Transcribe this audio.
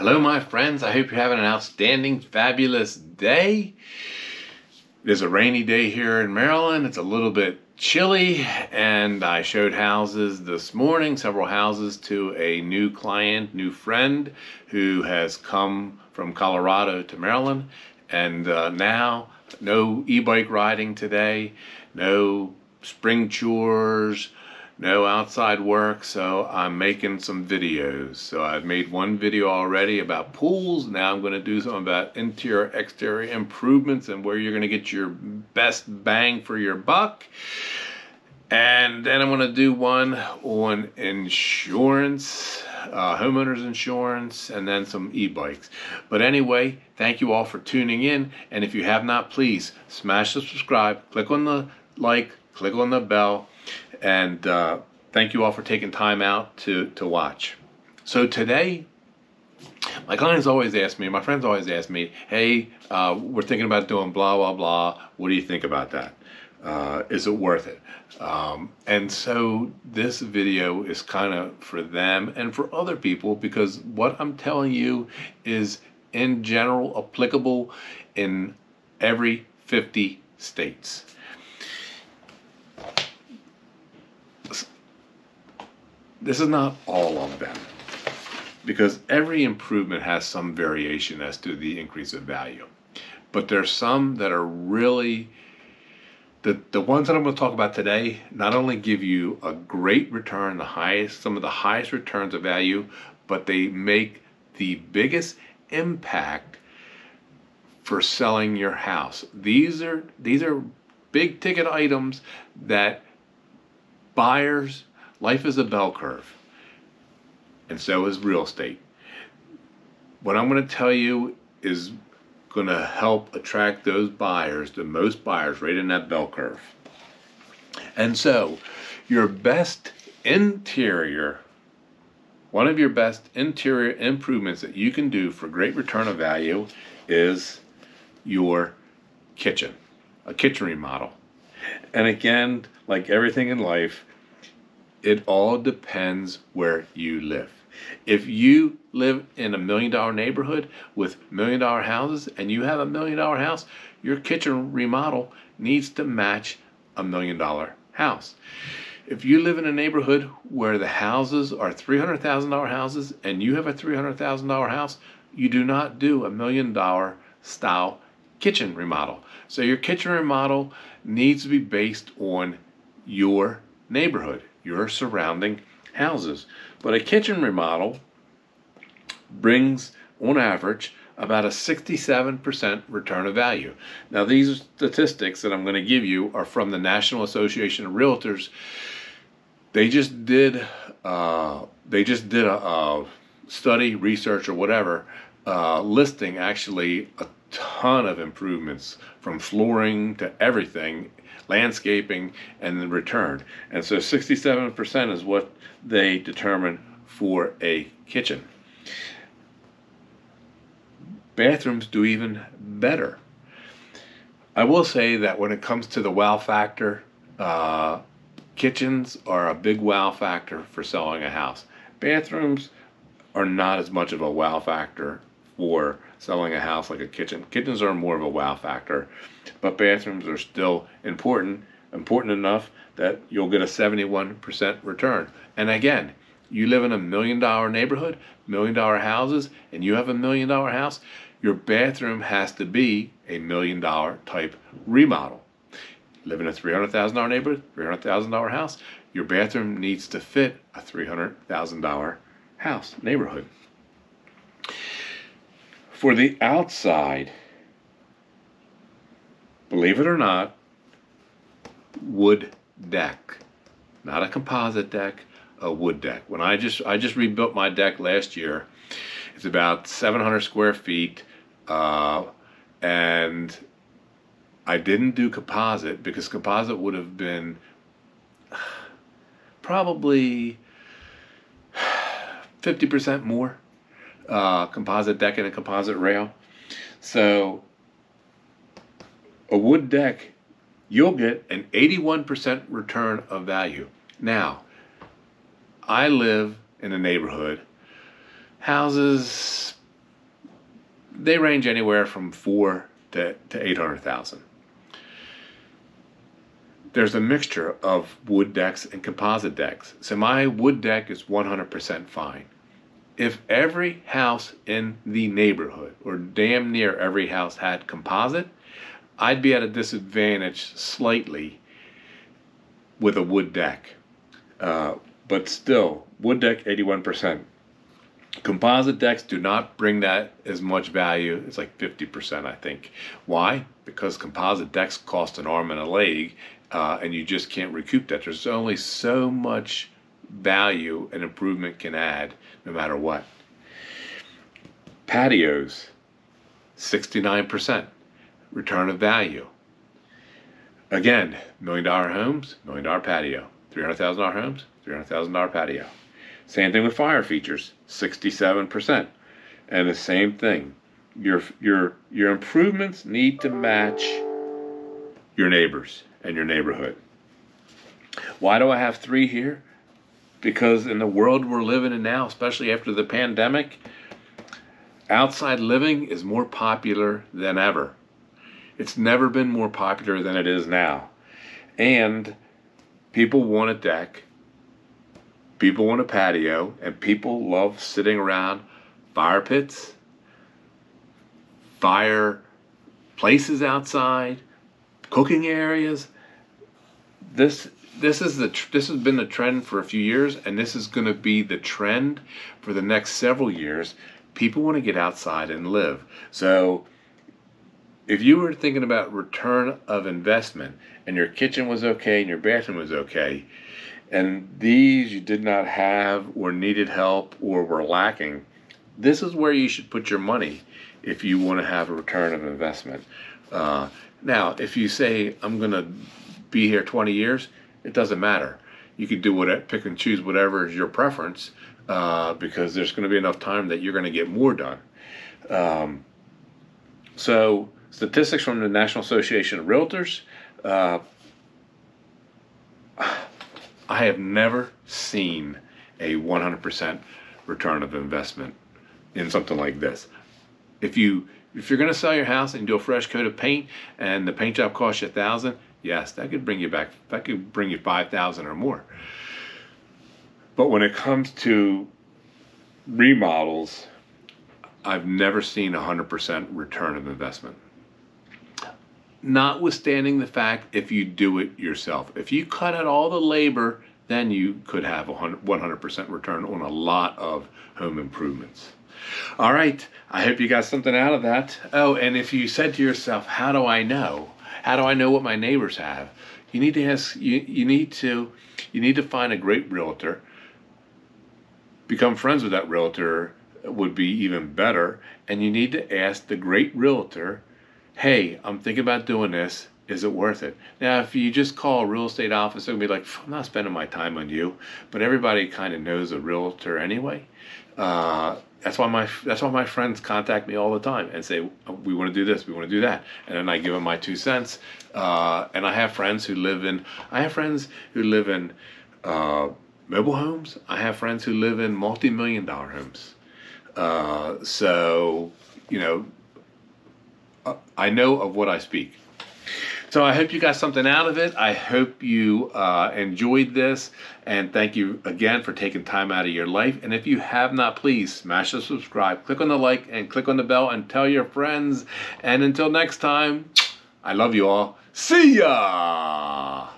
Hello, my friends. I hope you're having an outstanding, fabulous day. It is a rainy day here in Maryland. It's a little bit chilly, and I showed houses this morning, several houses, to a new client, new friend who has come from Colorado to Maryland. And now, no e-bike riding today, no spring chores, no outside work, so I'm making some videos. So I've made one video already about pools. Now I'm going to do something about interior, exterior improvements and where you're going to get your best bang for your buck. And then I'm going to do one on insurance, homeowners insurance, and then some e-bikes. But anyway, thank you all for tuning in. And if you have not, please smash the subscribe, click on the like, click on the bell. And thank you all for taking time out to watch. So today, my clients always ask me, my friends always ask me, hey, we're thinking about doing blah, blah, blah. What do you think about that? Is it worth it? And so this video is kind of for them and for other people, because what I'm telling you is in general applicable in every 50 states. This is not all of them, because every improvement has some variation as to the increase of value. But there's some that are really, the ones that I'm going to talk about today not only give you a great return, some of the highest returns of value, but they make the biggest impact for selling your house. These are big ticket items that buyers, life is a bell curve, and so is real estate. What I'm going to tell you is going to help attract those buyers, the most buyers right in that bell curve. And so your best interior, one of your best interior improvements that you can do for great return of value is your kitchen, a kitchen remodel. And again, like everything in life, it all depends where you live. If you live in $1 million neighborhood with $1 million houses and you have $1 million house, your kitchen remodel needs to match $1 million house. If you live in a neighborhood where the houses are $300,000 houses and you have a $300,000 house, you do not do $1 million style kitchen remodel. So your kitchen remodel needs to be based on your neighborhood, your surrounding houses. But a kitchen remodel brings, on average, about a 67% return of value. Now, these statistics that I'm going to give you are from the National Association of Realtors. They just did a study, research, or whatever, listing actually a ton of improvements from flooring to everything, landscaping, and the return. And so 67% is what they determine for a kitchen. Bathrooms do even better. I will say that when it comes to the wow factor, kitchens are a big wow factor for selling a house. Bathrooms are not as much of a wow factor for selling a house like a kitchen. Kitchens are more of a wow factor, but bathrooms are still important enough that you'll get a 71% return. And again, you live in $1 million neighborhood, $1 million houses, and you have $1 million house, your bathroom has to be a $1 million type remodel. Live in a $300,000 neighborhood, $300,000 house, your bathroom needs to fit a $300,000 house neighborhood. For the outside, believe it or not, wood deck, not a composite deck, a wood deck. When I just rebuilt my deck last year. It's about 700 square feet, and I didn't do composite because composite would have been probably 50% more. Composite deck and a composite rail. So a wood deck, you'll get an 81% return of value. Now, I live in a neighborhood, houses they range anywhere from 4 to 800,000. There's a mixture of wood decks and composite decks. So my wood deck is 100% fine. If every house in the neighborhood, or damn near every house, had composite, I'd be at a disadvantage slightly with a wood deck. But still, wood deck 81%. Composite decks do not bring that as much value. It's like 50%, I think. Why? Because composite decks cost an arm and a leg, and you just can't recoup that. There's only so much value an improvement can add, no matter what. Patios, 69% return of value. Again, $1 million homes, $1 million patio. $300,000 homes, $300,000 patio. Same thing with fire features, 67%. And the same thing, your improvements need to match your neighbors and your neighborhood. Why do I have 3 here? Because in the world we're living in now, especially after the pandemic, outside living is more popular than ever. It's never been more popular than it is now. And people want a deck, people want a patio, and people love sitting around fire pits, fire places outside, cooking areas. This has been the trend for a few years, and this is going to be the trend for the next several years. People want to get outside and live. So if you were thinking about return of investment and your kitchen was okay and your bathroom was okay, and these you did not have or needed help or were lacking, this is where you should put your money if you want to have a return of investment. Now, if you say, I'm going to be here 20 years, it doesn't matter. You could do whatever, pick and choose whatever is your preference, because there's going to be enough time that you're going to get more done. So statistics from the National Association of Realtors, I have never seen a 100% return of investment in something like this. If you're going to sell your house and do a fresh coat of paint and the paint job costs you $1,000, yes, that could bring you back. That could bring you $5,000 or more. But when it comes to remodels, I've never seen 100% return of investment. Notwithstanding the fact if you do it yourself. If you cut out all the labor, then you could have 100% return on a lot of home improvements. All right, I hope you got something out of that. Oh, and if you said to yourself, how do I know? How do I know what my neighbors have? You need to ask. You need to find a great realtor. Become friends with that realtor would be even better. And you need to ask the great realtor, hey, I'm thinking about doing this. Is it worth it? Now, if you just call a real estate office, they'll be like, I'm not spending my time on you. But everybody kind of knows a realtor anyway. That's why my friends contact me all the time and say, we want to do this, we want to do that. And then I give them my 2 cents. And I have friends who live in mobile homes. I have friends who live in multi-million-dollar homes. So, I know of what I speak. So I hope you got something out of it. I hope you enjoyed this. And thank you again for taking time out of your life. And if you have not, please smash the subscribe, click on the like, and click on the bell, and tell your friends. And until next time, I love you all. See ya!